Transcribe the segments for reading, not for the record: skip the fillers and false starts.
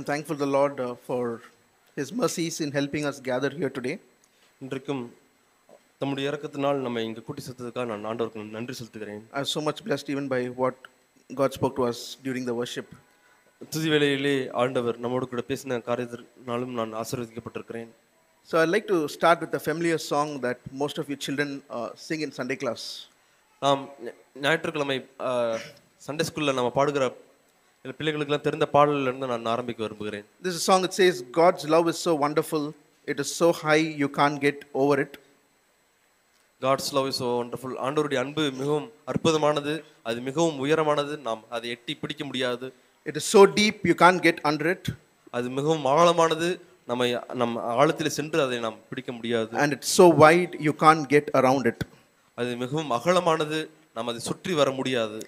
thankful to the Lord for His mercies in helping us gather here today. இன்றைக்கும் தம்முடைய இரக்கத்தினால் நம்மை இங்கு கூட்டி சேர்த்ததுக்காக நான் ஆண்டவருக்கு நன்றி செலுத்துகிறேன். I was so much blessed even by what God spoke to us during the worship. துதி வேளையிலே ஆண்டவர் நம்மோடு கூட பேசின காரியத்தினாலும் நான் ஆசீர்வதிக்கப்பட்டிருக்கிறேன். So I'd like to start with a familiar song that most of you children sing in Sunday class. நாம் ஞாயிற்றுக்கிழமை Sunday ஸ்கூலில் நம்ம பாடுகிற பிள்ளைகளுக்கெல்லாம் தெரிந்த பாடலிலிருந்து நான் ஆரம்பிக்க விரும்புகிறேன். This is a song that says, God's love is so wonderful, it is so high you can't get over it. God's love is so wonderful. ஆண்டவருடைய அன்பு மிகவும் அற்புதமானது, அது மிகவும் உயரமானது, நாம் அதை எட்டி பிடிக்க முடியாது. It is so deep you can't get under it. அது மிகவும் ஆழமானது, நம் ஆழத்தில் சென்று அதை நாம் பிடிக்க முடியாது. And it's so wide you can't get around it. அது மிகவும் அகலமானது, நாம் அதை சுற்றி வர முடியாது.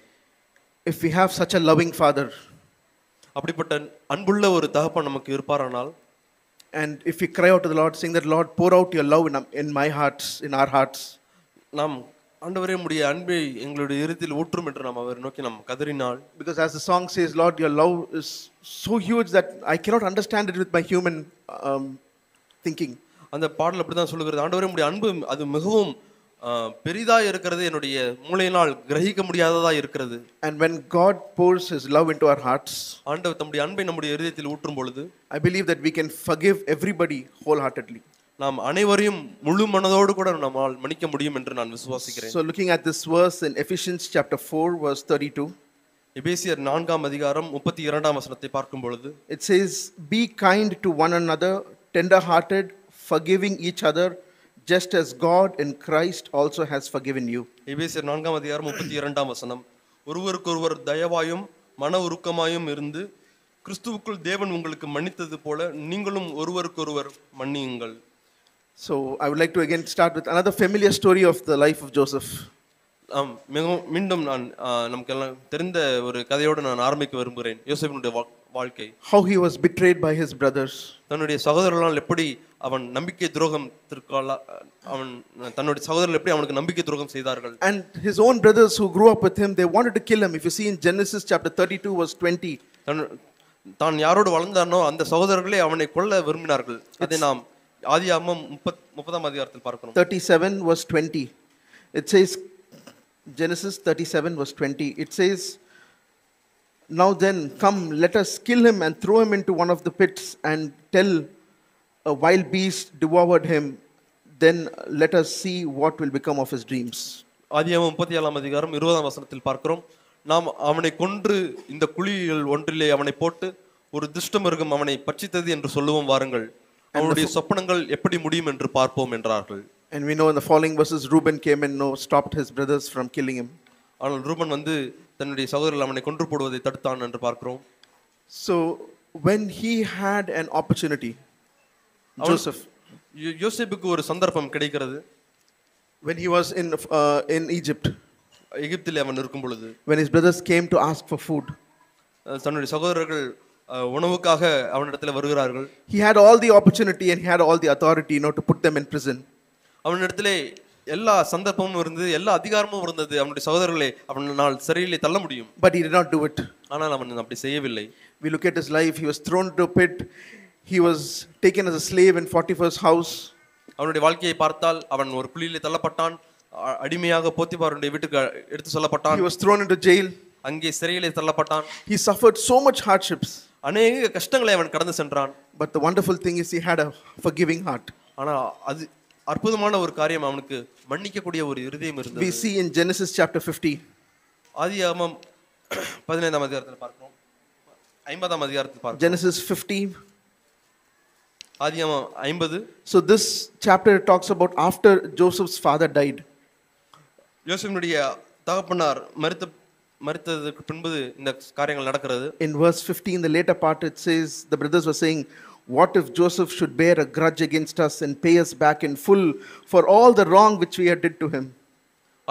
If we have such a loving Father, அப்படிப்பட்ட அன்புள்ள ஒரு தகப்பன் நமக்கு இருப்பாரானால், and if we cry out to the Lord, saying that, Lord, pour out your love in my hearts, in our hearts. நாம் ஆண்டவரே உம்முடைய அன்பை எங்களுடைய இருதயத்தில் ஊற்றும் என்று நாம் அவரை நோக்கி நாம் கதறினால், because as the song says, Lord, your love is so huge that I cannot understand it with my human thinking. அந்த பாடல் அப்படிதான் சொல்லுகிறது. ஆண்டவரே உம்முடைய அன்பு அது மிகவும் பெரிதாக இருக்கிறது, என்னுடைய மூளையினால் கிரகிக்க முடியாததா இருக்கிறது. And when God pours His love into our hearts, ஆண்டவர் தம்முடைய அன்பை நம்முடைய இருதயத்தில் ஊற்றும் பொழுது, I believe that we can forgive everybody wholeheartedly. நாம் அனைவரையும் முழு மனதோடு கூட நம்மால் மன்னிக்க முடியும் என்று நான் விசுவாசிக்கிறேன். So looking at this verse in Ephesians chapter 4 verse 32, எபேசியர் 4ஆம் அதிகாரம் 32ஆம் வசனத்தை பார்க்கும் பொழுது, it says, be kind to one another, tender hearted, forgiving each other, just as God in Christ also has forgiven you. எபேசியர் 4ஆம் அதிகாரம் 32ஆம் வசனம், ஒருவருக்கொருவர் தயவாயும் மன உருக்கமாயும் இருந்து கிறிஸ்துவுக்குள் தேவன் உங்களுக்கு மன்னித்தது போல நீங்களும் ஒருவருக்கொருவர் மன்னியுங்கள். So I would like to again start with another familiar story of the life of Joseph. மீண்டும் நான் நமக்கெல்லாம் தெரிந்த ஒரு கதையோடு நான் ஆரம்பிக்க விரும்புகிறேன். யோசேப்பினுடைய வாழ்க்கை, how he was betrayed by his brothers, தன்னுடைய சகோதரர்களால் எப்படி அவன் நம்பிக்கை துரோகம் அவன் தன்னுடைய சகோதரர்கள் எப்படி அவனுக்கு நம்பிக்கை துரோகம் செய்தார்கள். and his own brothers who grew up with him, they wanted to kill him. If you see in Genesis chapter 32 verse 20, தான் யாரோடு வளர்ந்தானோ அந்த சகோதரர்களே அவனை கொல்ல விரும்பினார்கள். அதை நாம் ஆதியாகமம் 30ஆம் அதிகாரத்தில் பார்க்கிறோம். 37 verse 20, it says, Genesis 37 verse 20, it says, now then come, let us kill him and throw him into one of the pits, and tell a wild beast devoured him, then let us see what will become of his dreams. ஆதியாகமம் 37ஆம் அதிகாரம் 20ஆம் வசனத்தில் பார்க்கிறோம், நாம் அவனை கொன்று இந்த குழியில் ஒன்றிலே அவனை போட்டு ஒரு துஷ்ட மிருகம் அவனை பட்சித்தது என்று சொல்லுவோம், வாருங்கள் அவனுடைய சொப்பனங்கள் எப்படி முடியும் என்று பார்ப்போம் என்றார்கள். And we know in the following verses, Reuben came and stopped his brothers from killing him. ஆனால் ரூபன் வந்து தன்னுடைய சகோதரர்கள் அவனை கொன்று போடுவதை தடுத்தான் என்று பார்க்கிறோம். So when he had an opportunity, Joseph, யோசேப்புக்கு ஒரு சந்தர்ப்பம் கிடைக்கிறது. when he was in Egypt, எகிப்திலே அவன் இருக்கும் பொழுது, when his brothers came to ask for food, தன்னுடைய சகோதரர்கள் உணவுக்காக அவனிடத்தில் வருகிறார்கள். he had all the opportunity and he had all the authority, to put them in prison. அவனிடத்திலே எல்லா சந்தர்ப்பமும் இருந்தது, எல்லா அதிகாரமும் இருந்தது, அவனுடைய சகோதரர்களை அவனால் சிறையிலே தள்ள முடியும். But he did not do it. ஆனால் அவன் அப்படி செய்யவில்லை. We look at his life. He was thrown into a pit. He was taken as a slave in Potiphar's house. அவனுடைய வாழ்க்கையை பார்த்தால் அவன் ஒரு குழியிலே தள்ளப்பட்டான், அடிமையாக போத்திபாருடைய வீட்டுக்கு எடுத்து செல்லப்பட்டான். He was thrown into jail. அங்கே சிறையிலே தள்ளப்பட்டான். He suffered so much hardships. அநேக கஷ்டங்களை அவன் கடந்து சென்றான். But the wonderful thing is he had a forgiving heart. ஆனால் அது அற்புதமான ஒரு காரியம், அவனுக்கு மன்னிக்கக்கூடிய ஒரு இருதயம் இருந்தது. We see in Genesis chapter 50. ஆதியாகமம் 15ஆம் அதிகாரத்தில் பார்க்கிறோம், 50ஆம் அதிகாரத்தில் பார்க்கிறோம். Genesis 50. ஆதியாகமம் 50. So this chapter talks about after Joseph's father died. யோசேப்பினுடைய தகப்பனார் மரித்ததற்கு பின்பு இந்த காரியங்கள் நடக்கிறது. In verse 15, the later part, it says the brothers were saying, what if Joseph should bear a grudge against us and pay us back in full for all the wrong which we had did to him?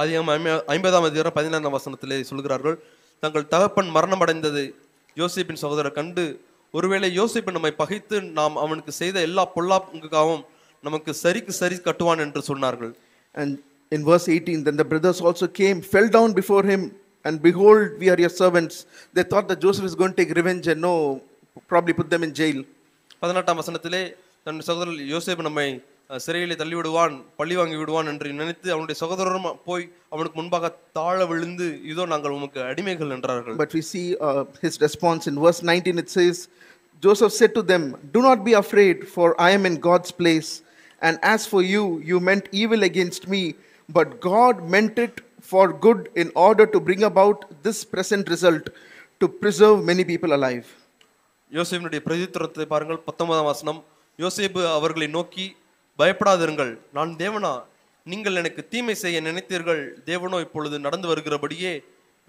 ஆதியாகமம் 50ஆம் அதிகாரம் 14ஆம் வசனத்திலே சொல்கிறார்கள், தங்கள் தகப்பன் மரணம் அடைந்தது யோசேப்பின் சகோதரர் கண்டு, ஒருவேளை யோசேப்பு நம்மை பகைத்து நாம் அவனுக்கு செய்த எல்லா பொல்லாப்புக்காகவும் நமக்கு சரிக்கு சரி கட்டுவான் என்று சொன்னார்கள். And in verse 18, then the brothers also came, fell down before him, and behold, we are your servants. They thought that Joseph is going to take revenge and probably put them in jail. 18ஆம் வசனத்திலே தன் சகோதரர் யோசேப்பு நம்மை சிறையிலே தள்ளி விடுவான், பழி வாங்கி விடுவான் என்று நினைத்து அவனுடைய சகோதரரும் போய் அவனுக்கு முன்பாக தாழ விழுந்து இதோ நாங்கள் உமக்கு அடிமைகள் என்றார்கள். But we see his response in verse 19. It says, Joseph said to them, "Do not be afraid, for I am in God's place. And as for you, you meant evil against me, but God meant it for good in order to bring about this present result, to preserve many people alive." யோசேப்பினுடைய பிரதித்திரத்தை பாருங்கள். 19ஆம் வசனம். யோசேப்பு அவர்களை நோக்கி, பயப்படாதிருங்கள், நான் தேவனா? நீங்கள் எனக்கு தீமை செய்ய நினைத்தீர்கள், தேவனோ இப்பொழுது நடந்து வருகிறபடியே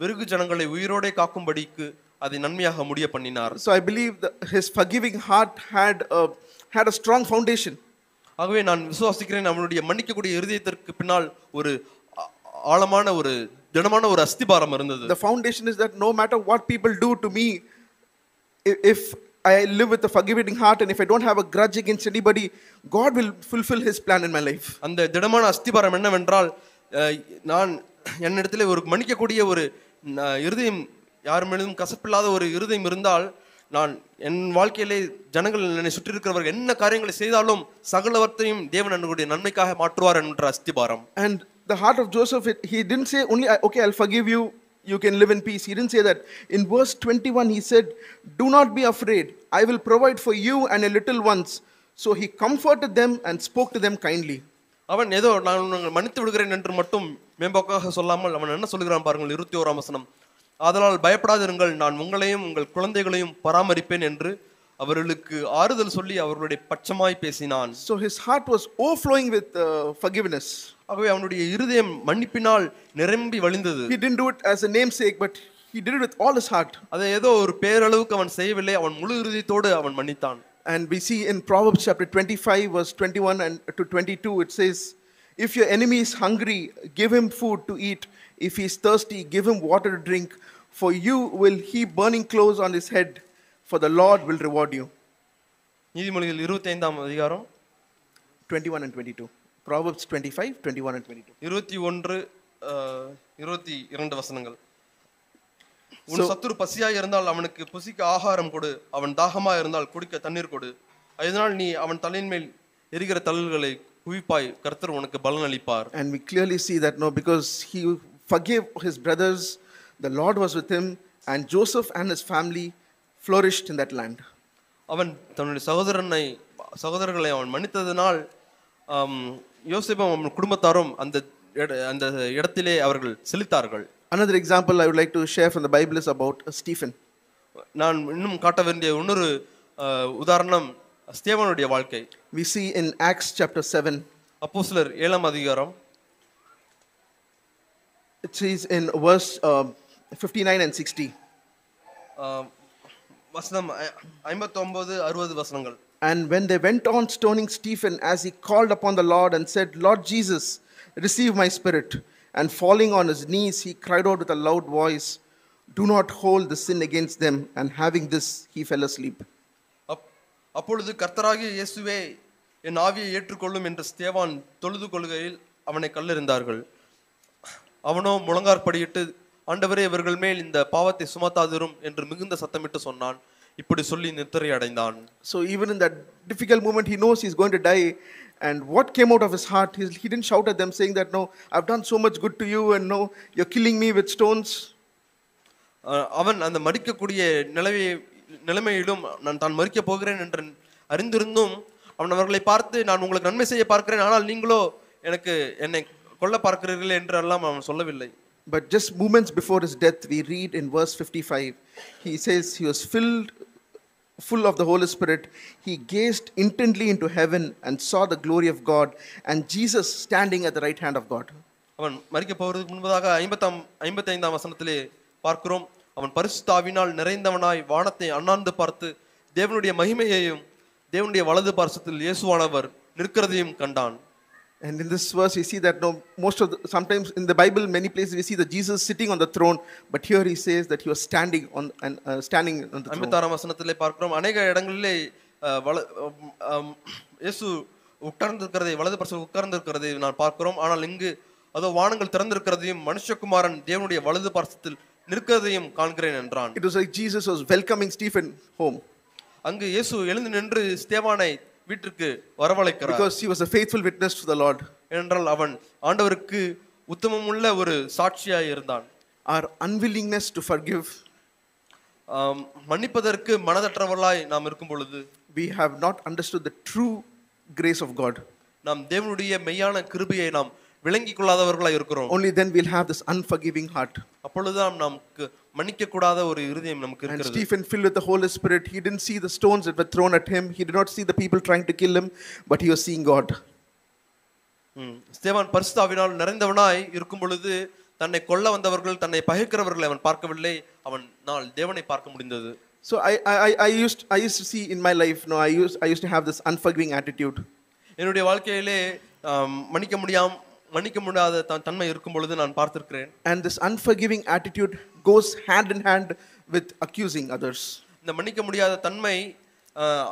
வெறுகு ஜனங்களை உயிரோடே காக்கும்படிக்கு அதை நன்மையாக முடிய பண்ணினார். So I believe that his forgiving heart had a strong foundation. ஆகவே நான் விசுவாசிக்கிறேன், அவனுடைய மன்னிக்கக்கூடிய இருதயத்திற்கு பின்னால் ஒரு ஆழமான ஒரு திடமான ஒரு அஸ்திபாரம் இருந்தது. The foundation is that no matter what people do to me, if I live with a forgiving heart and if I don't have a grudge against anybody, God will fulfill his plan in my life. அந்த திடமான அஸ்திபாரம் என்னவென்றால், நான் என்னிடத்திலே ஒரு மன்னிக்கக்கூடிய ஒரு இருதயம், யார் மீதும் கசப்பில்லாத ஒரு இருதயம் இருந்தால், நான் என் வாழ்க்கையிலே ஜனங்கள் என்னை சுற்றி இருக்கிறவர்கள் என்ன காரியங்களை செய்தாலும் சகலவற்றையும் தேவன் என்னுடைய நன்மைக்காக மாற்றுவார் என்ற அஸ்திபாரம். And the heart of Joseph, he didn't say only, okay, I'll forgive you, you can live in peace. He didn't say that. In verse 21 he said, "Do not be afraid, I will provide for you and your little ones." So he comforted them and spoke to them kindly. அவன் ஏதோ நான் உங்களை மன்னித்து விடுகிறேன் என்று மட்டும் மேம்போக்காக சொல்லாமல் அவன் என்ன சொல்கிறான் பாருங்கள். 21ஆம் வசனம். ஆதலால் பயப்படாதிருங்கள், நான் உங்களையும் உங்கள் குழந்தைகளையும் பராமரிப்பேன் என்று அவர்களுக்கு ஆறுதல் சொல்லி அவர்களுடைய பட்சமாய் பேசினான். So his heart was overflowing with forgiveness. ஆகவே அவனுடைய இருதயம் மன்னிப்பினால் நிரம்பி வழிந்தது. He didn't do it as a namesake, but he did it with all his heart. அதை ஏதோ ஒரு பேரளவுக்கு அவன் செய்யவில்லை, அவன் முழு இருதயத்தோடு அவன் மன்னித்தான். And we see in Proverbs chapter 25 verse 21 and to 22 it says, "If your enemy is hungry, give him food to eat. If he is thirsty, give him water to drink. For you will heap burning coals on his head, for the Lord will reward you." நீதிமொழிகள் 25ஆம் அதிகாரம் 21 and 22. Proverbs 25, 21 and 22. 21, 22 வசனங்கள். உன் சத்துரு பசியாய் இருந்தால் அவனுக்கு புசிக்க ஆகாரம் கொடு, அவன் தாகமா இருந்தால் குடிக்க தண்ணீர் கொடு. அதனால் நீ அவன் தலையின் மேல் எரிகிற தழல்களை குவிப்பாய், கர்த்தர் உனக்கு பலன் அளிப்பார். And we clearly see that no, because he forgave his brothers, the Lord was with him, and Joseph and his family flourished in that land. அவன் தன்னுடைய சகோதரர்களை அவன் மன்னித்ததனால் யோசேப்பும் அவன் குடும்பத்தாரும் அந்த இடத்திலே அவர்கள் செலுத்தார்கள். Another example I would like to share from the Bible is about Stephen. நான் இன்னும் காட்ட வேண்டிய இன்னொரு உதாரணம் ஸ்தேவானுடைய வாழ்க்கை. We see in Acts chapter 7. அப்போஸ்தலர் 7ஆம் அதிகாரம். It says in verse 59 and 60. வசனம் 59, 60 வசனங்கள். And when they went on stoning Stephen as he called upon the Lord and said, "Lord Jesus, receive my spirit." And falling on his knees, he cried out with a loud voice, "Do not hold the sin against them." And having this, he fell asleep. அப்பொழுது கர்த்தராகிய இயேசுவே, என் ஆவியை ஏற்றுக்கொள்ளும் என்று ஸ்தேவான் தொழுது கொள்கையில் அவனை கல்லெறிந்தார்கள். அவனோ முழங்காற்படியிட்டு, ஆண்டவரே இவர்கள் மேல் இந்த பாவத்தை சுமத்தாதிரும் என்று மிகுந்த சத்தமிட்டு சொன்னான். இப்படி சொல்லி நித்திரை அடைந்தான். So even in that difficult moment, he knows he's going to die. And what came out of his heart, he didn't shout at them saying that, "No, I've done so much good to you and no, you're killing me with stones." அவன் அந்த மரிக்கக்கூடிய நிலைமையிலும் நான் தான் மரிக்க போகிறேன் என்று அறிந்திருந்தும் அவன் அவர்களை பார்த்து, நான் உங்களுக்கு நன்மை செய்ய பார்க்கிறேன், ஆனால் நீங்களோ என்னை கொல்ல பார்க்கிறீர்கள் என்று எல்லாம் அவன் சொல்லவில்லை. But just moments before his death, we read in verse 55, he says he was full of the Holy Spirit. He gazed intently into heaven and saw the glory of God and Jesus standing at the right hand of God. அவன் மரிக்க போவதற்கு முன்பதாக 55ஆம் வசனத்திலே பார்க்கிறோம், அவன் பரிசுத்த ஆவியினால் நிறைந்தவனாய் வானத்தை அண்ணாந்து பார்த்து தேவனுடைய மகிமையையும் தேவனுடைய வலது பார்சத்தில் இயேசுவானவர் நிற்கிறதையும் கண்டான். And in this verse we see that sometimes in the Bible many places we see that Jesus sitting on the throne, but here he says that he was standing on the throne. 56ஆம் வசனத்திலே பார்க்கிறோம், அநேக இடங்களிலே இயேசு உட்கார்ந்திருக்கிறதை, வலது பார்சத்தில் உட்கார்ந்திருக்கிறதை நான் பார்க்கிறோம். ஆனால் இங்கு அதோ வானங்கள் திறந்திருக்கிறதையும் மனுஷகுமாரன் தேவனுடைய வலது பார்சத்தில் நிற்கிறதையும் காண்கிறேன் என்றான். It was like Jesus was welcoming Stephen home. அங்கு இயேசு எழுந்து நின்று ஸ்தேவானை வீட்டிற்கு வரவழைக்கிறார். because he was a faithful witness to the Lord. ஏனென்றால் அவன் ஆண்டவருக்கு உத்தமமுள்ள ஒரு சாட்சியாய் இருந்தான். Our unwillingness to forgive, மன்னிப்பதற்கு மனதற்றவர்களாய் நாம் இருக்கும் பொழுது we have not understood the true grace of God. நாம் தேவனுடைய மெய்யான கிருபையை நாம் விளங்கிக் கொள்ளாதவர்களாய் இருக்கிறோம். Only then we'll have this unforgiving heart. அப்பொழுதுதான் நமக்கு மன்னிக்க கூடாத ஒரு இருதயம் நமக்கு And இருக்கிறது. Stephen, filled with the Holy Spirit, he didn't see the stones that were thrown at him. He did not see the people trying to kill him, but he was seeing God. ஸ்தேவான் பரிசுத்த ஆவியினால் நிறைந்தவனாய் இருக்கும் பொழுது தன்னை கொல்ல வந்தவர்கள், தன்னை பகைக்கிறவர்களை அவன் பார்க்கவில்லை, அவனால் தேவனை பார்க்க முடிந்தது. So I used to see in my life, no, I used to have this unforgiving attitude. என்னுடைய வாழ்க்கையிலே மன்னிக்க முடியாத தன்மை இருக்கும் பொழுது நான் பார்த்திருக்கிறேன். And this unforgiving attitude goes hand in hand with accusing others. இந்த மன்னிக்க முடியாத தன்மை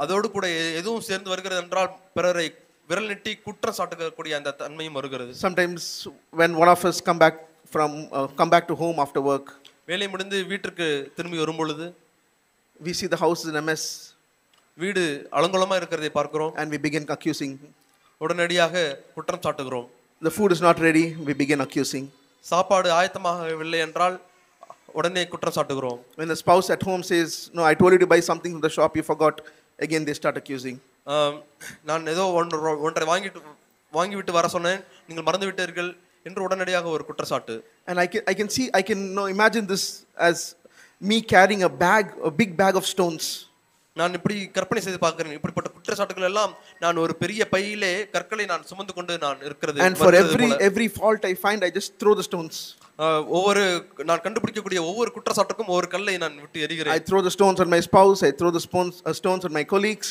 அதோடு கூட எதுவும் சேர்ந்து வருகிறது என்றால் பிறரை விரல் நீட்டி குற்றம் சாட்டக்கூடிய அந்த தன்மையும் வருகிறது. Sometimes when one of us come back to home after work, வேலை முடிந்து வீட்டிற்கு திரும்பி வரும் பொழுது we see the house is in a mess, வீடு அலங்கோலமா இருக்கிறதை பார்க்கிறோம். and we begin accusing. உடனடியாக குற்றம் சாட்டுகிறோம். The food is not ready, we begin accusing. சாப்பாடு ஆயத்தமாகவில்லை என்றால் உடனே குற்றம் சாட்டுகிறோம். When the spouse at home says, no, I told you to buy something from the shop, you forgot, again they start accusing. நான் ஏதோ ஒன்றை வாங்கிவிட்டு வர சொன்னேன், நீங்கள் மறந்து விட்டீர்கள் என்று உடனடியாக ஒரு குற்றச்சாட்டு. And I can imagine this as me carrying a big bag of stones. நான் இப்படி கற்பனை செய்து பார்க்கிறேன். இப்படிப்பட்ட குற்றச்சாட்டுகள் எல்லாம் நான் ஒரு பெரிய பையிலே கற்களை நான் சுமந்து கொண்டு நான் இருக்கிறது. And for every fault I find, I just throw the stones. நான் கண்டுபிடிக்கக்கூடிய ஒவ்வொரு குற்றச்சாட்டுக்கும் ஒவ்வொரு கல்லை நான் விட்டு எறிகிறேன். I throw the stones on my spouse, I throw the stones on my colleagues.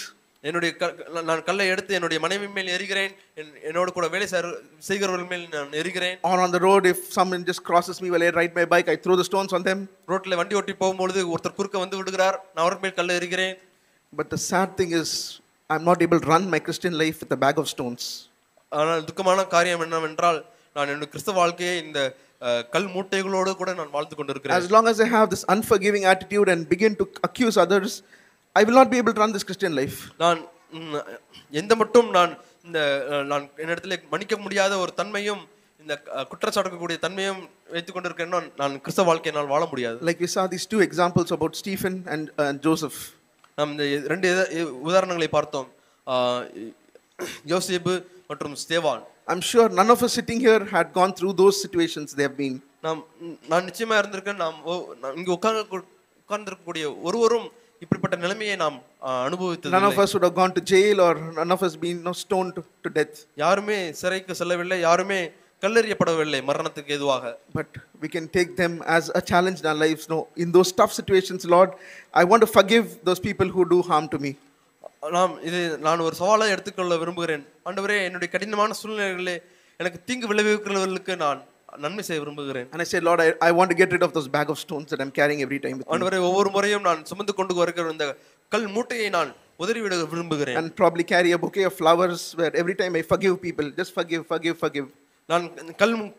நான் கல்லை எடுத்து என்னுடைய மனைவி மேல் எறிகிறேன், என்னோடு கூட வேலை செய்கிறவர்கள் மேல் நான் எறிகிறேன். Or on the road, if someone just crosses me while I ride my bike, I throw the stones on them. ரோட்ல வண்டி ஓட்டி போகும்போது ஒருத்தர் குறுக்க வந்து விடுகிறார், நான் அவர் மேல் கல்லை எறிகிறேன். But the sad thing is, I'm not able to run my Christian life with a bag of stones. ஆனால் துக்கமான காரியம் என்னவென்றால் நான் என்னுடைய கிறிஸ்தவ வாழ்க்கையை இந்த கல் மூட்டைகளோடு கூட நான் வாழ்ந்து கொண்டிருக்கிறேன். As long as I have this unforgiving attitude and begin to accuse others, I will not be able to run this Christian life. நான் எந்த மட்டும் நான் என்னிடத்திலே மன்னிக்க முடியாத ஒரு தன்மையும் இந்த குற்றச்சாட்டக்கூடிய தன்மையும் வைத்துக் கொண்டிருக்கிறேன்னா நான் கிறிஸ்தவ வாழ்க்கையை நான் வாழ முடியாது. Like we saw these two examples about Stephen and Joseph. நாம் இந்த ரெண்டு உதாரணங்களை பார்த்தோம், யோசேப்பு மற்றும் ஸ்தேவான். I'm sure none of us sitting here had gone through those situations they have been. நான் நிச்சயமா இருந்திருக்கேன். இங்க உட்கார்ந்திருக்கக்கூடிய ஒருவரும் இப்படிப்பட்ட நிலைமையை நாம் அனுபவித்தது. None of us would have gone to jail or none of us been stoned to death. யாருமே சிறைக்கு செல்லவில்லை, யாருமே கல்லெறியப்படவில்லை மரணத்துக்கு ஏதுவாக. But we can take them as a challenge in our lives. No, in those tough situations, Lord, I want to forgive those people who do harm to me. நான் ஒரு சவாலை எடுத்துக்கொள்ள விரும்புகிறேன். ஆண்டவரே, என்னுடைய கடினமான சூழ்நிலைகளிலே எனக்கு தீங்கு விளைவிக்கிறவர்களுக்கு நான் நன்மை செய்ய விரும்புகிறேன். And I said, Lord, I want to get rid of those bag of stones that I'm carrying every time with me. ஆண்டவரே, ஒவ்வொரு முறையும் நான் சுமந்து கொண்டு வருகிற இந்த கல் மூட்டையை நான் உதறிவிட விரும்புகிறேன். And probably carry a bouquet of flowers where every time I forgive people, just forgive. நான்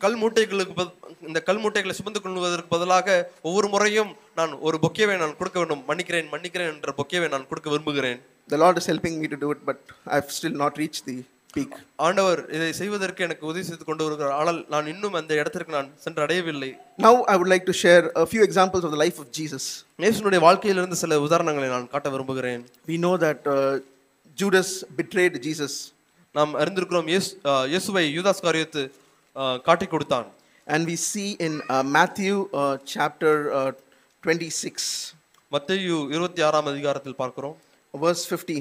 கல் மூட்டைகளுக்கு இந்த கல் மூட்டைகளை சுமந்து கொள்வதற்கு பதிலாக ஒவ்வொரு முறையும் நான் ஒரு பொக்கேவை நான் கொடுக்க வேண்டும். மன்னிக்கிறேன் என்ற பொக்கேவை நான் கொடுக்க விரும்புகிறேன். The Lord is helping me to do it, but I've still not reached the peak. ஆண்டவர் இதை செய்வதற்கு எனக்கு உதவி செய்து கொண்டு வருகிறார். ஆனால் நான் இன்னும் அந்த இடத்திற்கு நான் சென்று அடையவில்லை. Now I would like to share a few examples of the life of Jesus. இயேசுவினுடைய வாழ்க்கையிலிருந்து சில உதாரணங்களை நான் காட்ட விரும்புகிறேன். We know that Judas betrayed Jesus. நாம் அறிந்திருக்கிறோம் இயேசுவை யூதாஸ் காரியத்து காட்டிக் கொடுத்தான். And we see in Matthew chapter 26. மத்தேயு 26ஆம் அதிகாரத்தில் பார்க்கிறோம். Verse 50.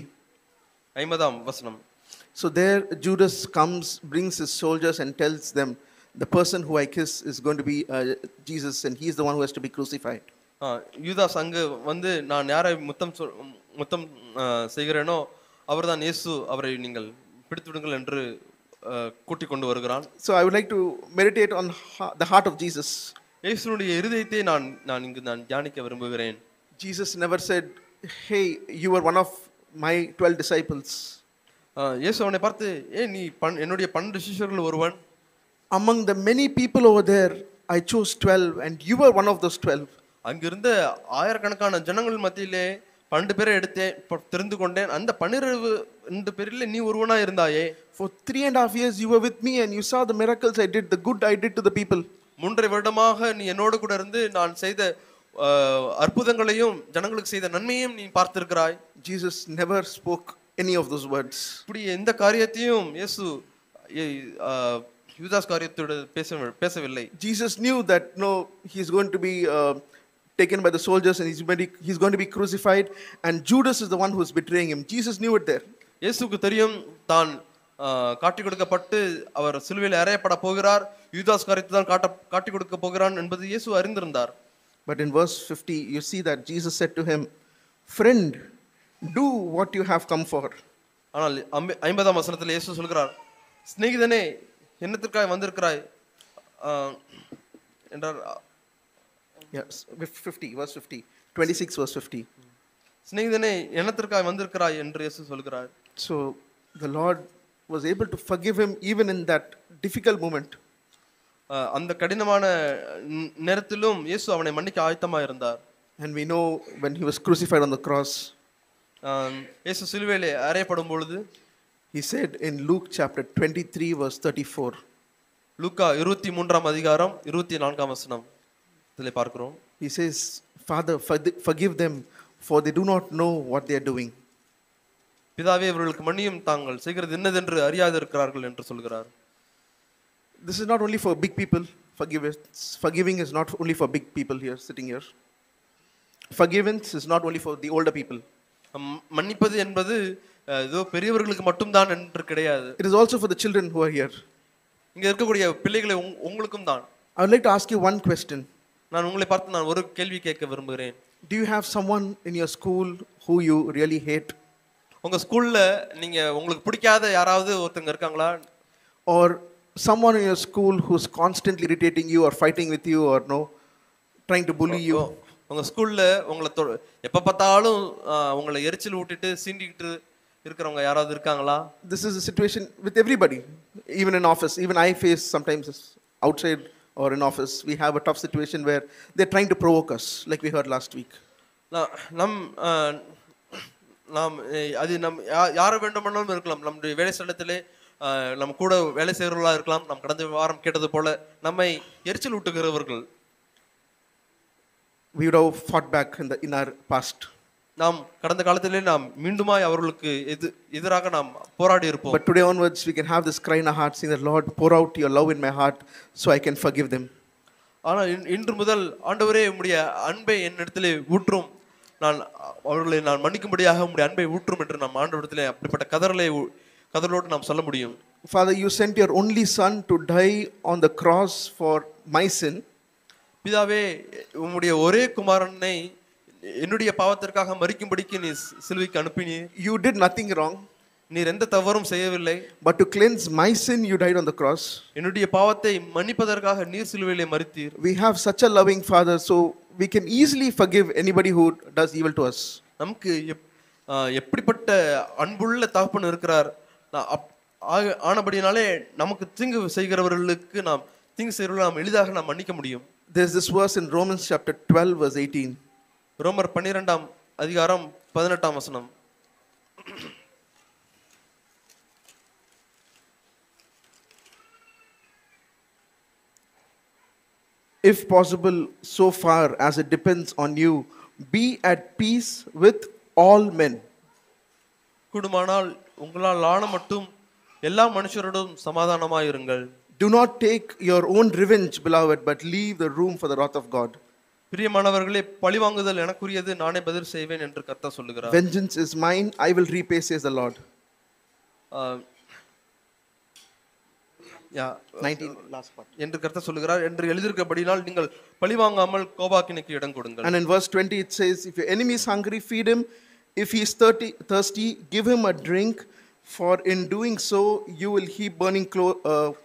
50ஆம் வசனம். So there Judas comes, brings his soldiers and tells them, the person who I kiss is going to be Jesus and he is the one who has to be crucified. யூதாஸ் அங்கு வந்து நான் யாரை முத்தம் செய்கிறேனோ அவர்தான் இயேசு, அவரை நீங்கள் பிடித்து விடுங்கள் என்று கூட்டிக் கொண்டு வருகிறான். So I would like to meditate on the heart of Jesus. இயேசுவினுடைய இருதயத்தை நான் இங்கு தியானிக்க விரும்புகிறேன். Jesus never said, hey, you are one of my 12 disciples. இயேசு அவனை பார்த்து, நீ என்னுடைய 12 சிஷ்யர்கள் ஒருவன். Among the many people over there, I chose 12 and you were one of those 12. அங்கிருந்த ஆயிரக்கணக்கான ஜனங்கள் மத்தியிலே 12 பேரை எடுத்தேன், தெரிந்து கொண்டேன், அந்த 12 பேரில் நீ ஒருவனா இருந்தாயே. For 3.5 years you were with me and you saw the miracles I did, the good I did to the people. 3 வருடமாக நீ என்னோடு கூட இருந்து நான் செய்த அற்புதங்களையும் ஜனங்களுக்கு செய்த நன்மையும் நீ பார்த்திருக்கிறாய். Jesus never spoke any of those words. இப்படி எந்த காரியத்தையும் இயேசு யூதாஸ் காரியத்தோடு பேசவில்லை. Jesus knew that no, he's going to be taken by the soldiers and he's going to be crucified, and Judas is the one who is betraying him. Jesus knew it there. இயேசுவுக்கு தெரியும் தான் காட்டி கொடுக்கப்பட்டு அவர் சிலுவையில் அறையப்பட போகிறார், யூதாஸ் காரியத்தை தான் காட்டி கொடுக்க போகிறான் என்பது இயேசு அறிந்திருந்தார். But in verse 50 you see that Jesus said to him, friend, do what you have come for. ஆனால் 50ஆம் வசனத்தில் இயேசு சொல்கிறார், சிநேகிதனே என்னத்திற்காக வந்திருக்கிறாய் என்றார். Yes, 50 verse 50, 26 verse 50. சிநேகிதனே என்னத்திற்காக வந்திருக்கிறாய் என்று இயேசு சொல்கிறார். So the Lord was able to forgive him even in that difficult moment. அந்த கடினமான நேரத்திலும் இயேசு அவனை மன்னிக்க ஆயத்தமாக இருந்தார். And we know when he was crucified on the cross, இயேசு சிலுவையிலே அறையப்படும் பொழுது he said in Luke chapter 23 verse 34. லூக்கா 23ஆம் அதிகாரம் 24ஆம் வசனம் இதிலே பார்க்கிறோம். He says, Father, forgive them, for they do not know what they are doing. பிதாவே இவர்களுக்கு மன்னியும், தாங்கள் செய்கிறது என்னதென்று அறியாதிருக்கிறார்கள் என்று சொல்கிறார். This is not only for big people. Forgiving is not only for big people here sitting here. Forgiveness is not only for the older people. மன்னிப்பது என்பது ஏதோ பெரியவர்களுக்கு மட்டும்தான் என்று கிடையாது. It is also for the children who are here. இங்க இருக்கக்கூடிய பிள்ளைகளை உங்களுக்கும் தான். I would like to ask you one question. நான் உங்களை பார்த்து நான் ஒரு கேள்வி கேட்க விரும்புகிறேன். Do you have someone in your school who you really hate? உங்க ஸ்கூல்ல நீங்க உங்களுக்கு பிடிக்காத யாராவது ஒருத்தங்க இருக்காங்களா? Or someone in your school who's constantly irritating you or fighting with you or no, trying to bully you? உங்க ஸ்கூல்ல உங்களை எப்ப பார்த்தாலும் உங்களை எரிச்சல் ஊட்டிட்டு சீண்டிக்கிட்டு இருக்கிறவங்க யாராவது இருக்காங்களா? This is a situation with everybody, even in office. Even I face sometimes outside or in office. We have a tough situation where they're trying to provoke us, like we heard last week. நாம் அது யாரை வேண்டுமானாலும் இருக்கலாம். நம்முடைய வேலை ஸ்தலத்திலே நம்ம கூட வேலை செய்கிறவர்களா இருக்கலாம். நாம் கடந்த வாரம் கேட்டது போல நம்மை எரிச்சல் ஊட்டுகிறவர்கள். We would have fought back in our past. நாம் கடந்த காலத்திலே நாம் மீண்டுமாய் அவர்களுக்கு எதிராக நாம் போராடி இருப்போம். But today onwards we can have this cry in our heart, saying that Lord, pour out your love in my heart so I can forgive them. ஆனால் இன்று முதல் ஆண்டவரே உம்முடைய அன்பை என்னிடத்திலே ஊற்றும், நான் அவர்களை நான் மன்னிக்கும்படியாக உம்முடைய அன்பை ஊற்றும் என்று நாம் ஆண்டவரிடத்திலே அப்படிப்பட்ட கதறலோடு நாம் சொல்ல முடியும். Father, you sent your only son to die on the cross for my sin. பிதாவே, உம்முடைய ஒரே குமாரனை என்னுடைய பாவத்திற்காக மரிக்கும்படிக்கு நீ சிலுவைக்கு அனுப்பினீர். You did nothing wrong. நீர் எந்த தவறும் செய்யவில்லை. But to cleanse my sin you died on the cross. என்னுடைய பாவத்தை மன்னிப்பதற்காக நீர் சிலுவையிலே மரித்தீர். We have such a loving Father, so we can easily forgive anybody who does evil to us. நமக்கு எப்படிப்பட்ட அன்புள்ள தகப்பன் இருக்கிறார். ஆனபடினாலே நமக்கு தீங்கு செய்கிறவர்களுக்கு நாம் தீங்கு செய்கிறவர்களை நாம் எளிதாக நாம் மன்னிக்க முடியும். There's this verse in Romans chapter 12 verse 18. ரோமர் 12ஆம் அதிகாரம் 18ஆம் வசனம். If possible, so far as it depends on you, be at peace with all men. கூடுமானால் உங்களால் ஆன மட்டும் எல்லா மனுஷரோடும் சமாதானமாயிருங்கள். Do not take your own revenge, beloved, but leave the room for the wrath of God. பிரியமானவர்களே, பழிவாங்குதல் எனக்குரியது, நானே பதில் செய்வேன் என்று கர்த்தர் சொல்லுகிறார். Vengeance is mine, I will repay, says the Lord. 19 last part. என்று கர்த்தர் சொல்லுகிறார் என்று எழுதியிருக்கிறபடியால் நீங்கள் பழிவாங்காமல் கோபாக்கினைக்கு இடம் கொடுங்கள். And in verse 20 it says, if your enemy is hungry, feed him. If he is thirsty, give him a drink. For in doing so, you will heap burning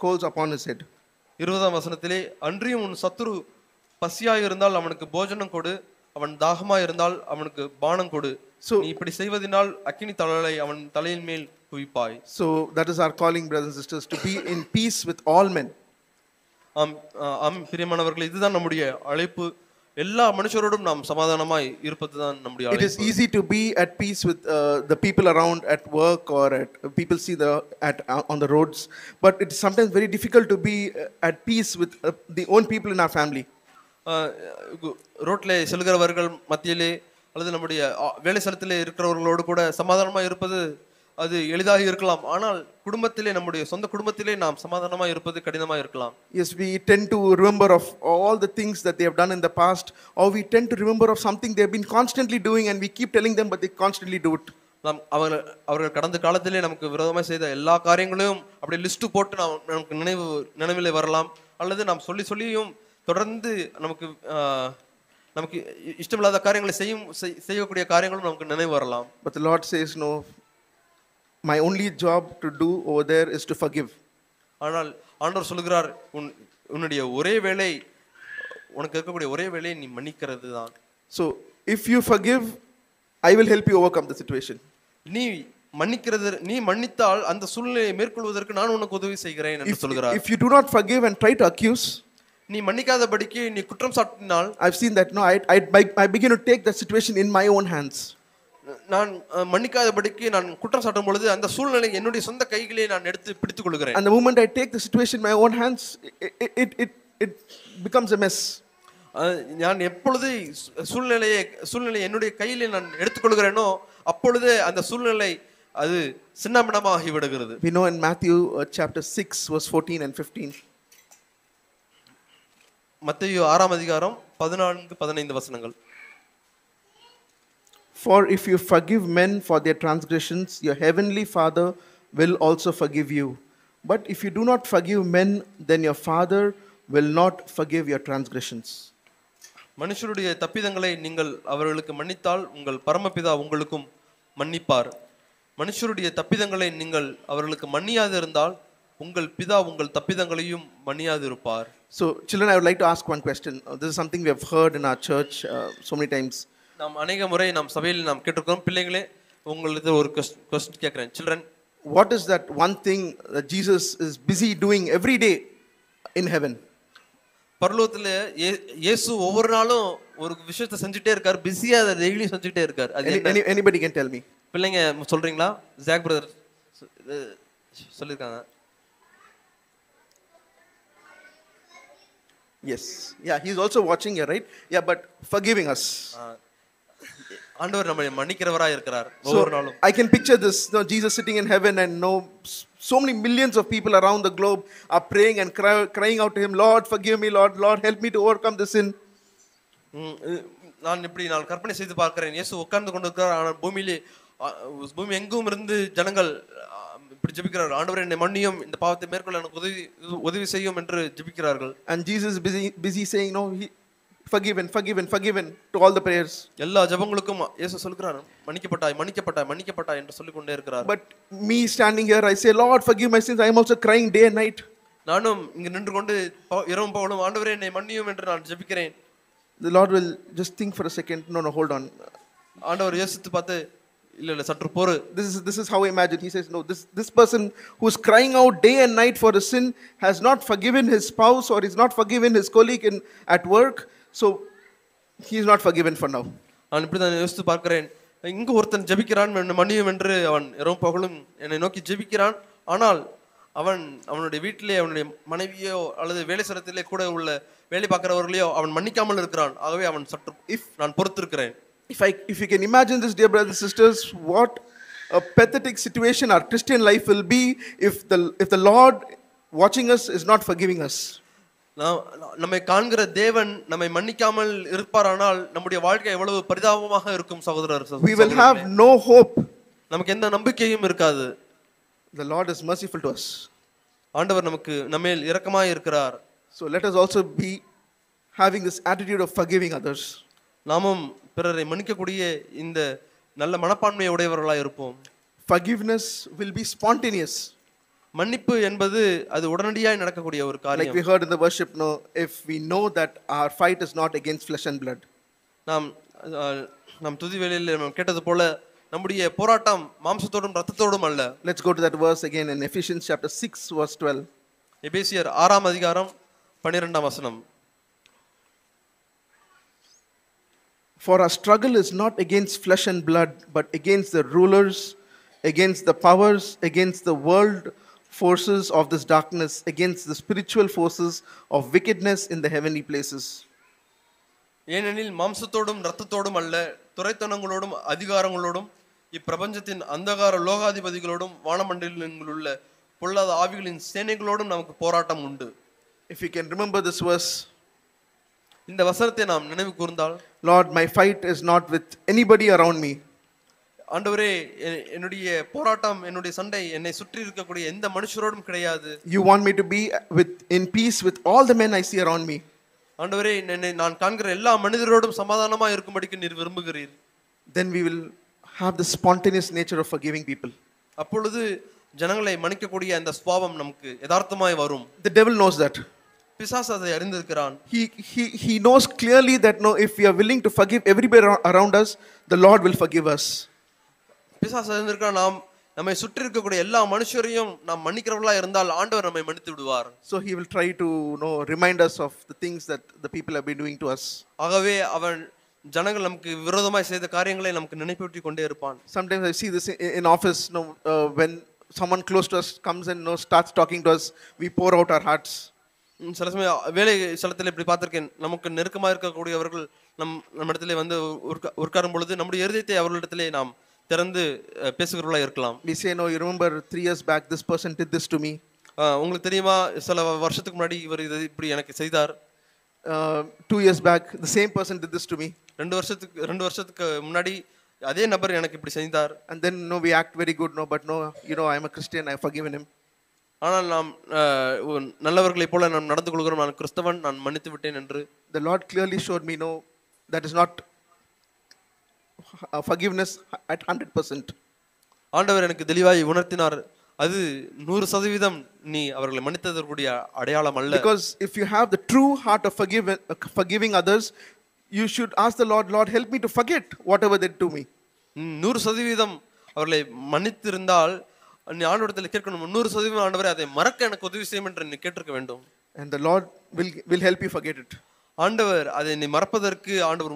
coals upon his head. 20ஆம் வசனத்திலே, அன்றியும் உன் சத்துரு பசியாய் இருந்தால் அவனுக்கு போஜனம் கொடு, அவன் தாகமாய் இருந்தால் அவனுக்கு பானம் கொடு. நீ இப்படி செய்வதனால் அக்கினி தழலை அவன் தலையின் மேல் குவிப்பாய். So that is our calling, brothers and sisters, to be in peace with all men. பிரியமானவர்களே, இதுதான் நம்முடைய அழைப்பு. எல்லா மனுஷரோடும் நாம் சமாதானமாய் இருப்பதுதான் நம்முடைய It is அழைப்பு. easy to be at peace with the people around at work or at people see on the roads, but it's sometimes very difficult to be at peace with the own people in our family. ரோட்ல செல்கிறவர்கள் மத்தியிலே அல்லது நம்முடைய வேலை ஸ்தலத்திலே இருக்கிறவர்களோடு கூட சமாதானமா இருப்பது அது எளிதாக இருக்கலாம். ஆனால் குடும்பத்திலே நம்முடைய சொந்த குடும்பத்திலே நாம் சமாதானமா இருப்பது கடினமா இருக்கலாம். Yes, we tend to remember of all the things that they have done in the past, or we tend to remember of something they have been constantly doing and we keep telling them but they constantly do it. நாம் அவர்கள் கடந்த காலத்திலே நமக்கு விரோதமாக செய்த எல்லா காரியங்களையும் அப்படியே லிஸ்ட் போட்டு நமக்கு நினைவிலே வரலாம். அல்லது நாம் சொல்லியும் தொடர்ந்து நமக்கு இஷ்டமில்லாத காரியங்களை செய்யக்கூடிய காரியங்களும் நமக்கு நினைவு வரலாம். But the Lord says, no, my only job to do over there is to forgive. ஆனால் ஆண்டவர் சொல்கிறார், உன்னுடைய ஒரே வேலை, உனக்கு இருக்கக்கூடிய ஒரே வேலை நீ மன்னிக்கிறது தான். So if you forgive, I will help you overcome the situation. நீ மன்னித்தால் அந்த சூழ்நிலையை மேற்கொள்வதற்கு நான் உனக்கு உதவி செய்கிறேன் என்று சொல்கிறார். If you do not forgive and try to accuse, நீ மன்னிக்காதபடிக்கு நீ குற்றம் சாட்டினால், I've seen that, no, I begin to take that situation in my own hands. நான் மன்னிக்காதபடிக்கு நான் குற்றம் சாட்டும் பொழுது அந்த சூழ்நிலை என்னுடைய சொந்த கைகளே நான் எடுத்து பிடித்துக் கொள்கிறேன். And the moment I take the situation in my own hands, it becomes a mess. நான் எப்பொழுது சூழ்நிலையை என்னுடைய கையிலே நான் எடுத்துக்கொள்கிறேனோ அப்பொழுது அந்த சூழ்நிலை அது சின்னபின்னமாகி விடுகிறது. We know in Matthew chapter 6 verse 14 and 15. மத்தேயு 6ஆம் அதிகாரம் 14-15 வசனங்கள். For if you forgive men for their transgressions, your heavenly Father will also forgive you. But if you do not forgive men, then your Father will not forgive your transgressions. மனுஷருடைய தப்பிதங்களை நீங்கள் அவர்களுக்கு மன்னித்தால் உங்கள் பரமபிதா உங்களுக்கும் மன்னிப்பார். மனுஷருடைய தப்பிதங்களை நீங்கள் அவர்களுக்கு மன்னியாது இருந்தால் உங்கள் பிதா உங்கள் தப்பிதங்களையும் மன்னியாது இருப்பார். So children, I would like to ask one question. This is something we have heard in our church so many times. நாம் அநேக முறை நாம் சபையில் நாம் கேட்டிருக்கிறோம். பிள்ளைகளே, உங்களுக்கு ஒரு क्वेश्चन கேட்கிறேன். Children, what is that one thing that Jesus is busy doing every day in heaven? பரலோகத்துல இயேசு ஒவ்வொரு நாளும் ஒரு விஷயத்தை செஞ்சுட்டே இருக்கார். பிஸியா அதை டெய்லி செஞ்சுட்டே இருக்கார். Anybody can tell me? பிள்ளைங்க சொல்றீங்களா? ஜாக் பிரதர் சொல்லிருக்காங்க. Yes. Yeah, he's also watching here, right? Yeah, but forgiving us. ஆண்டவர் நம்மை மன்னிக்கிறவராய் இருக்கிறார் ஒவ்வொரு நாளும். I can picture this, Jesus sitting in heaven and so many millions of people around the globe are praying and crying out to him, Lord, forgive me, Lord, help me to overcome this sin. நான் கற்பனை செய்து பார்க்கிறேன். இயேசு உட்கார்ந்து கொண்டிருக்கிறார். ஆனால் பூமி எங்கும் இருந்து ஜனங்கள் இப்படி ஜெபிக்கிறார்கள். ஆண்டவரே என்னை மன்னியும், இந்த பாவத்தை மேற்கொள்ள எனக்கு உதவி செய்யும் என்று ஜெபிக்கிறார்கள். And Jesus busy saying, no, forgiven to all the prayers. எல்லா ஜெபங்களுக்கும் இயேசு சொல்கிறார், மன்னிக்கப்பட்டாய் என்று சொல்லிக் கொண்டே இருக்கிறார். But me standing here, I say, Lord, forgive my sins. I am also crying day and night. நானும் இங்க நின்று கொண்டு இரவும் பகலும் ஆண்டவரே என்னை மன்னியும் என்று நான் ஜெபிக்கிறேன். The Lord will just think for a second. No, hold on. ஆண்டவர் யோசித்து பார்த்து, இல்ல சற்று பொறு. This is how I imagine. He says, no, this person who is crying out day and night for a sin has not forgiven his spouse or is not forgiven his colleague at work, so he is not forgiven for now. நான் இப்படி தான் யோசித்து பார்க்கிறேன். இங்கு ஒருத்தன் ஜெபிக்கிறான், மன்னியும் என்று அவன் இரவும் பகலும் என்னை நோக்கி ஜெபிக்கிறான். ஆனால் அவனுடைய வீட்டிலே அவனுடைய மனைவியோ அல்லது வேலை ஸ்தலத்திலே கூட உள்ள வேலை பார்க்கிறவர்களையோ அவன் மன்னிக்காமல் இருக்கிறான். ஆகவே அவன் சற்று நான் பொறுத்திருக்கிறேன். If you can imagine this, dear brothers and sisters, what a pathetic situation our Christian life will be if the Lord watching us is not forgiving us. நம்மை காண்கிற தேவன் நம்மை மன்னிக்காமல் இருப்பாரானால் நம்முடைய வாழ்க்கை எவ்வளவு பரிதாபமாக இருக்கும் சகோதரர். We will have no hope. நமக்கு எந்த நம்பிக்கையும் இருக்காது. The Lord is merciful to us. ஆண்டவர் நம்மேல் இரக்கமாய் இருக்கிறார். So let us also be having this attitude of forgiving others. நாமும் பிறரை மன்னிக்கக்கூடிய இந்த நல்ல மனப்பான்மை உடையவர்களாய் இருப்போம். Forgiveness will be spontaneous. மன்னிப்பு என்பது அது உடனடியாய் நடக்கக்கூடிய ஒரு காரியம். Like we heard in the worship, if we know that our fight is not against flesh and blood. நாம் துதி வேளையில் நாம் கேட்டது போல நம்முடைய போராட்டம் மாம்சத்தோடும் இரத்தத்தோடும் அல்ல. Let's go to that verse again in Ephesians chapter 6 verse 12. எபேசியர் 6ஆம் அதிகாரம் 12ஆம் வசனம். For our struggle is not against flesh and blood, but against the rulers, against the powers, against the world forces of this darkness, against the spiritual forces of wickedness in the heavenly places. ஏனெனில் மாம்சத்தோடும் இரத்தத்தோடும் அல்ல, துரைத்தனங்களோடும் அதிகாரங்களோடும் இப்பிரபஞ்சத்தின் அந்தகார லோகாதிபதிகளோடும் வானமண்டலங்களிலுள்ள பொல்லாத ஆவிகளின் சேனைகளோடும் நமக்கு போராட்டம் உண்டு. If you can remember this verse, இந்த வசனத்தை நாம் நினைவு கூர்ந்தால், Lord, my fight is not with anybody around me. ஆண்டவரே, என்னுடைய போராட்டம், என்னுடைய சண்டை என்னை சுற்றி இருக்கக்கூடிய எந்த மனுஷரோடும் கிடையாது. You want me to be in peace with all the men I see around me. ஆண்டவரே, நான் காண்கிற எல்லா மனிதரோடும் சமாதானமா இருக்கும்படிக்கு நீர் விரும்புகிறீர். Then we will have the spontaneous nature of forgiving people. அப்பொழுது ஜனங்களை மன்னிக்கக்கூடிய அந்த சுபாவம் நமக்கு யதார்த்தமாய் வரும். The devil knows that. பிசாசு அதை அறிந்திருக்கிறான். He knows clearly that no, if we are willing to forgive everybody around us, the Lord will forgive us. பிசாசு அறிந்திருக்கிறான், நம்மை சுற்றி இருக்கக்கூடிய எல்லா மனுஷரையும் நாம் மன்னிக்கிறவர்களா இருந்தால் ஆண்டவர் நம்மை மன்னித்து விடுவார். So he will try to remind us of the things that the people have been doing to us. ஆகவே அவன் ஜனங்கள் நமக்கு விரோதமாய் செய்த காரியங்களை நமக்கு நினைப்பூட்டி கொண்டே இருப்பான். Sometimes I see this in office, when someone close to us comes and starts talking to us, we pour out our hearts. சில சமயம் வேலை ஸ்தலத்தில் இப்படி பார்த்திருக்கேன். நமக்கு நெருக்கமாக இருக்கக்கூடியவர்கள் நம்மிடத்திலே வந்து உட்காரும் பொழுது நம்முடைய இருதயத்தை அவர்களிடத்திலே நாம் திறந்து பேசுகிறவர்களா இருக்கலாம். We say, no, you remember 3 years back this person did this to me. உங்களுக்கு தெரியுமா, சில வருஷத்துக்கு முன்னாடி இவர் இது இப்படி எனக்கு செய்தார். 2 years back the same person did this to me. 2 வருஷத்துக்கு முன்னாடி அதே நபர் எனக்கு இப்படி செய்தார். And then we act very good, but I am a Christian, I have forgiven him. ஆனால் நாம் நல்லவர்களைப் போல நாம் நடந்து கொள்கிறோம், நான் கிறிஸ்தவன், நான் மன்னித்து விட்டேன் என்று. The Lord clearly showed me, that is not forgiveness at 100%. ஆண்டவர் எனக்கு தெளிவாய் உணர்த்தினார், அது 100% நீ அவர்களை மன்னித்ததற்குரிய அடையாளம் அல்ல. Because if you have the true heart of forgiving others, you should ask the Lord, help me to forget whatever they do me. 100% அவர்களை மன்னித்திருந்தால் நீ ஆண்டவரிடத்தில் கேட்கணும், 100% ஆண்டவரே அதை மறக்க எனக்கு உதவி செய்யும் என்று நீ கேட்டிருக்க வேண்டும். And the Lord will help you forget it. ஆண்டவர் அதை நீ மறப்பதற்கு ஆண்டவர்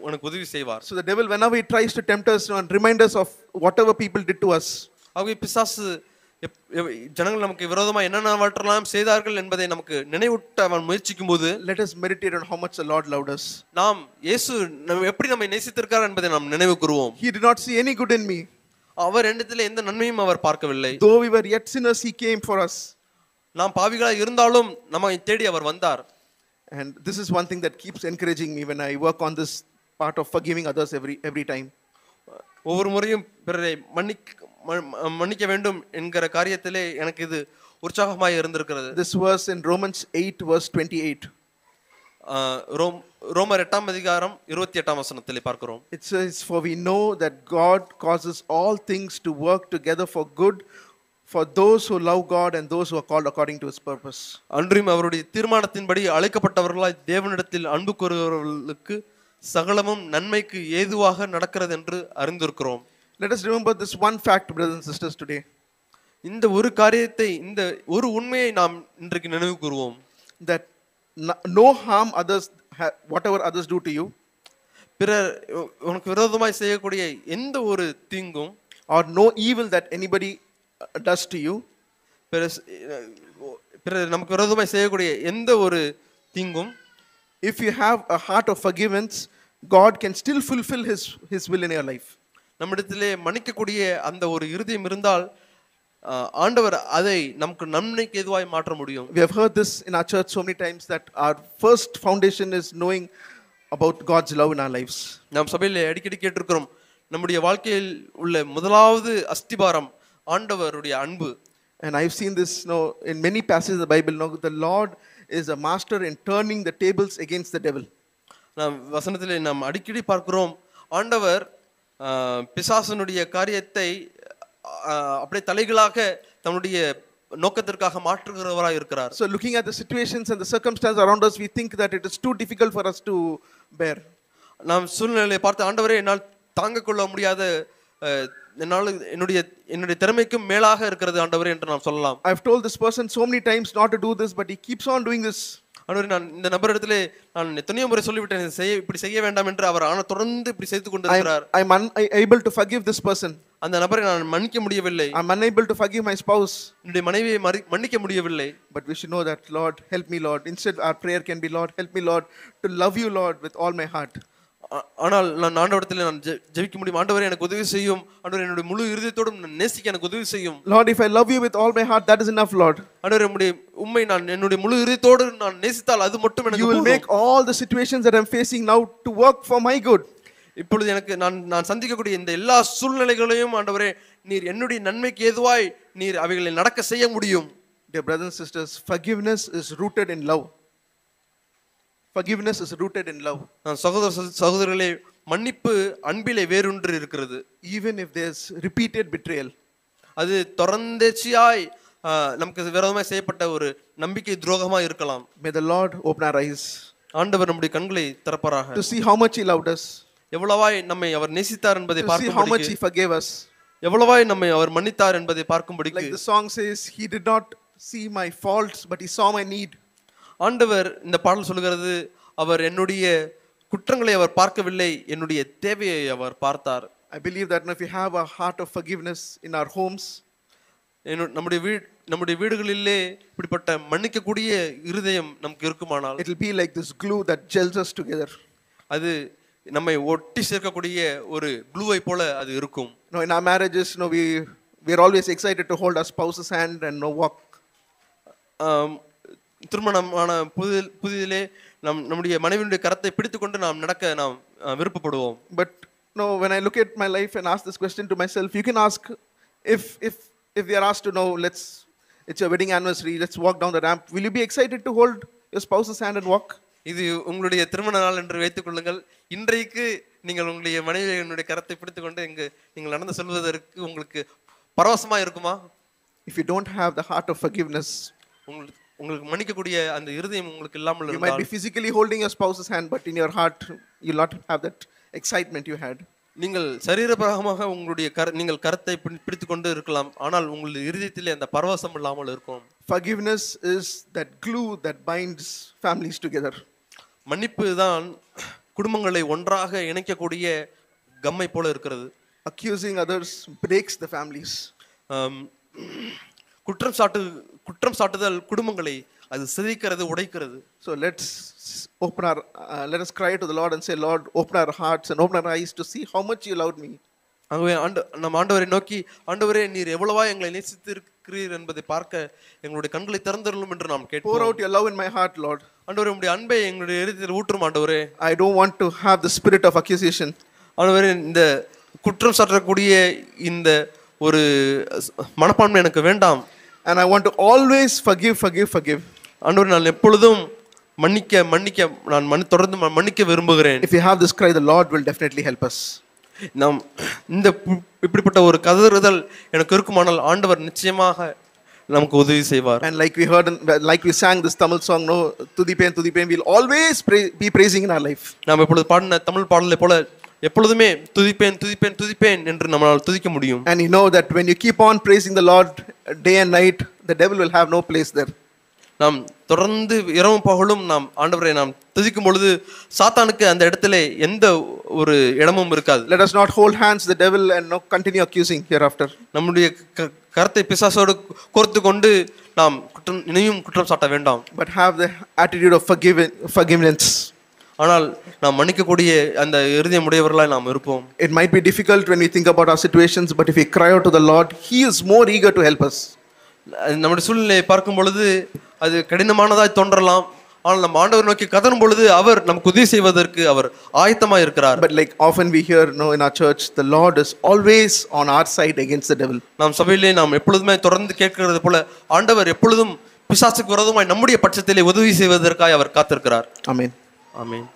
உனக்கு உதவி செய்வார். So the devil, whenever he tries to tempt us and remind us of whatever people did to us, ஆகவே பிசாசு ஜனங்கள் நமக்கு விரோதமா என்னென்னவற்றெல்லாம் செய்தார்கள் என்பதை நமக்கு நினைவூட்ட அவன் முயற்சிக்கும் போது, let us meditate on how much the Lord loved us. நாம் இயேசு எப்படி நம்மை நேசித்திருக்கிறார் என்பதை நாம் நினைவு கூறுவோம். He did not see any good in me. அவர் என்னிடத்தில் எந்த நன்மையும் அவர் பார்க்கவில்லை. Though we were yet sinners, he came for us. நாம் பாவிகளாய் இருந்தாலும் நம்மை தேடி அவர் வந்தார். And this is one thing that keeps encouraging me when I work on this part of forgiving others every time. ஒவ்வொரு முறையும் பிறரை மன்னிக்க வேண்டும் என்கிற காரியத்திலே எனக்கு இது உற்சாகமாய் இருந்திருக்கிறது. This verse in Romans 8 verse 28. ரோமர் 8ஆம் அதிகாரம் 28ஆம் வசனத்திலே பார்க்கிறோம். It says, for we know that God causes all things to work together for good for those who love God and those who are called according to his purpose. அன்றும் அவருடைய தீர்மானத்தின்படி அழைக்கப்பட்டவர்களாய் தேவனிடத்தில் அன்பு கூறுகிறவர்களுக்கு சகலமும் நன்மைக்கு ஏதுவாக நடக்கிறது என்று அறிந்திருக்கிறோம். Let us remember this one fact, brothers and sisters, today. இந்த ஒரு காரியத்தை, இந்த ஒரு உண்மையை நாம் இன்றைக்கு நினைவு கூறுவோம். That no harm others, whatever others do to you, பிறர் உனக்கு விரோதமாய் செய்யக்கூடிய எந்த ஒரு தீங்கும், or no evil that anybody does to you, பிறர் நமக்கு விரோதமாய் செய்யக்கூடிய எந்த ஒரு தீங்கும், if you have a heart of forgiveness, God can still fulfill his will in your life. நம்மிடத்திலே மன்னிக்கக்கூடிய அந்த ஒரு இருதயம் இருந்தால் ஆண்டவர் அதை நமக்கு நன்மைக்கு ஏதுவாய் மாற்ற முடியும். We have heard this in our church so many times that our first foundation is knowing about God's love in our lives. நாம் சபையிலே அடிக்கடி கேட்டிருக்கிறோம், நம்முடைய வாழ்க்கையில் உள்ள முதலாவது அஸ்திபாரம் ஆண்டவருடைய அன்பு. And I've seen this in many passages of the Bible. The Lord is a master in turning the tables against the devil. நாம் வசனத்திலே நாம் அடிக்கடி பார்க்கிறோம், ஆண்டவர் பிசாசனுடைய காரியத்தை அப்படியே தலைகளாக தன்னுடைய நோக்கத்திற்காக மாற்றுகிறவராய் இருக்கிறார். So looking at the situations and the circumstances around us, we think that it is too difficult for us to bear. நாம் சூழ்நிலையை பார்த்து, ஆண்டவரே என்னால் தாங்க கொள்ள முடியாத, என்னால் என்னுடைய திறமைக்கும் மேலாக இருக்கிறது ஆண்டவரே என்று நாம் சொல்லலாம். I've told this person so many times not to do this, but he keeps on doing this. ஆண்டவரே நான் இந்த நபரிடத்திலே நான் எத்தனையோ முறை சொல்லிவிட்டேன் இப்படி செய்ய வேண்டாம் என்று அவர் ஆனால் தொடர்ந்து இப்படி செய்து கொண்டிருக்கிறார். I'm unable to forgive this person. அந்த நபரை நான் மன்னிக்க முடியவில்லை. I'm unable to forgive my spouse. என்னுடைய மனைவியை மன்னிக்க முடியவில்லை. But we should know that, Lord, help me, Lord. Instead, our prayer can be, Lord, help me, Lord, to love you, Lord, with all my heart. ஆனால் நான் ஆண்டவரிடத்தில் நான் ஜெபிக்க முடியும். ஆண்டவரே எனக்கு உதவி செய்யும். ஆண்டவரே என்னுடைய முழு இருதயத்தோடு நேசிக்க எனக்கு உதவி செய்யும். Lord, if I love you with all my heart, that is enough, Lord. ஆண்டவரே உம்மை நான் என்னுடைய முழு இருதயத்தோடு நான் நேசித்தால் அது மட்டும் எனக்கு போதும். You will make all the situations that I'm facing now to work for my good. இப்பொழுது எனக்கு நான் சந்திக்கக்கூடிய இந்த எல்லா சூழ்நிலைகளையும் ஆண்டவரே நீர் என்னுடைய நன்மைக்கு ஏதுவாய் நீர் அவைகளை நடக்க செய்ய முடியும். Dear brothers and sisters, forgiveness is rooted in love. Forgiveness is rooted in love. சகோதரர்களே, மன்னிப்பு அன்பிலே வேரூன்றி இருக்கிறது. Even if there's repeated betrayal. அது தொடர்ந்தேச்சியாய் நமக்கு விரோதமாய் செய்யப்பட்ட ஒரு நம்பிக்கை துரோகமா இருக்கலாம். May the Lord open our eyes. ஆண்டவர் நம்முடைய கண்களை திறப்பாராக. To see how much he loved us. எவ்வளவாய் நம்மை அவர் நேசித்தார் என்பதை பார்க்கும்படிக்கு. To see how much he forgave us. எவ்வளவாய் நம்மை அவர் மன்னித்தார் என்பதை பார்க்கும்படிக்கு. Like the song says, he did not see my faults but he saw my need. ஆண்டவர் இந்த பாடல் சொல்கிறது, அவர் என்னுடைய குற்றங்களை அவர் பார்க்கவில்லை, என்னுடைய தேவையை அவர் பார்த்தார். I believe that if we have a heart of forgiveness in our homes, நம்முடைய வீடுகளிலே இப்படிப்பட்ட மன்னிக்கக்கூடிய இருதயம் நமக்கு இருக்குமானால், it will be like this glue that gels us together. அது நம்மை ஒட்டி சேர்க்கக்கூடிய ஒரு க்ளூவை போல அது இருக்கும். No, in our marriages, no, we are always excited to hold our spouse's hand and no walk. திருமணமான புதிதிலே நம்முடைய மனைவியுடைய கரத்தை பிடித்துக்கொண்டு நாம் நடக்க நாம் விருப்பப்படுவோம். But no, when I look at my life and ask this question to myself, you can ask if we are asked to know, it's your wedding anniversary, let's walk down the ramp, will you be excited to hold your spouse's hand and walk? இது உங்களுடைய திருமண நாள் என்று வைத்துக் கொள்ளுங்கள். இன்றைக்கு நீங்கள் உங்களுடைய மனைவியினுடைய கரத்தை பிடித்துக்கொண்டு நீங்கள் நடந்து செல்வதற்கு உங்களுக்கு பரவசமா இருக்குமா? If you don't have the heart of forgiveness, உங்களுக்கு மன்னிக்கக்கூடிய அந்த இருதயம் உங்களுக்கு இல்லாமல் இருந்தால், you might be physically holding your spouse's hand but in your heart you'll not have that excitement you had. நீங்கள் சரீரபிரகாரமாக நீங்கள் கரத்தை பிடித்துக்கொண்டு இருக்கலாம், ஆனால் உங்களுடைய இருதயத்திலே அந்த பரவசம் இல்லாமல் இருக்கும். Forgiveness is that glue that binds families together. மன்னிப்பு தான் குடும்பங்களை ஒன்றாக இணைக்கக்கூடிய கம்மை போல இருக்கிறது. Accusing others breaks the families. குற்றம் சாட்டுதல் குடும்பங்களை அது சிதைக்கிறது, உடைக்கிறது. So let us cry to the Lord and say, Lord, open our hearts and open our eyes to see how much you loved me. ஆகவே நம் ஆண்டவரை நோக்கி, ஆண்டவரே நீர் எவ்வளவா எங்களை நேசித்திருக்கிறீர் என்பதை பார்க்க எங்களுடைய கண்களை திறந்தருளும் என்று நாம் கேட்போம். Pour out your love in my heart, Lord. ஆண்டவரே உம்முடைய அன்பை எங்களுடைய இதயத்தில் ஊற்றும் ஆண்டவரே. I don't want to have the spirit of accusation. ஆண்டவரே இந்த குற்றம் சாட்டக்கூடிய இந்த ஒரு மனப்பான்மை எனக்கு வேண்டாம். And I want to always forgive. ஆண்டவரே நான் எப்பொழுதும் மன்னிக்க நான் தொடர்ந்து மன்னிக்க விரும்புகிறேன். If we have this cry, the Lord will definitely help us. நாம் இந்த இப்படிப்பட்ட ஒரு கதறுதல் எனக்கு இருக்குமானால் ஆண்டவர் நிச்சயமாக நமக்கு உதவி செய்வார். And like we sang this Tamil song, no, துதிப்பேன், we'll always be praising in our life. நாம் இப்பொழுது பாடின தமிழ் பாடலை போல எப்பொழுதுமே துதிப்பேன் என்று நம்மால் துதிக்க முடியும். And you know that when you keep on praising the Lord day and night, the devil will have no place there. நாம் தொடர்ந்து இரவும் பகலும் நாம் ஆண்டவரை நாம் துதிக்கும் பொழுது சாத்தானுக்கு அந்த இடத்திலே எந்த ஒரு இடமும் இருக்காது. Let us not hold hands to the devil and not continue accusing hereafter. நம்முடைய கரத்தை பிசாசோடு கோர்த்து கொண்டு நாம் இனியும் குற்றம் சாட்ட வேண்டாம். But have the attitude of forgiveness. ஆனால் நாம் மன்னிக்கக்கூடிய அந்த இருதயம் உடையவர்களாய் நாம் இருப்போம். It might be difficult when we think about our situations, but if we cry out to the Lord, He is more eager to help us. நம்முடைய சூழ்நிலையை பார்க்கும் பொழுது அது கடினமானதாய் தோன்றலாம், ஆனால் நம்ம ஆண்டவர் நோக்கி கதறும் பொழுது அவர் நமக்கு உதவி செய்வதற்கு அவர் ஆயத்தமாக இருக்கிறார். But like often we hear, no, in our church, the Lord is always on our side against the devil. நாம் சபையிலே நாம் எப்பொழுதுமே தொடர்ந்து கேட்கிறது போல ஆண்டவர் எப்பொழுதும் பிசாசுக்கு விரோதமாய் நம்முடைய பட்சத்திலே உதவி செய்வதற்காக அவர் காத்திருக்கிறார். Amen. ஆமென்.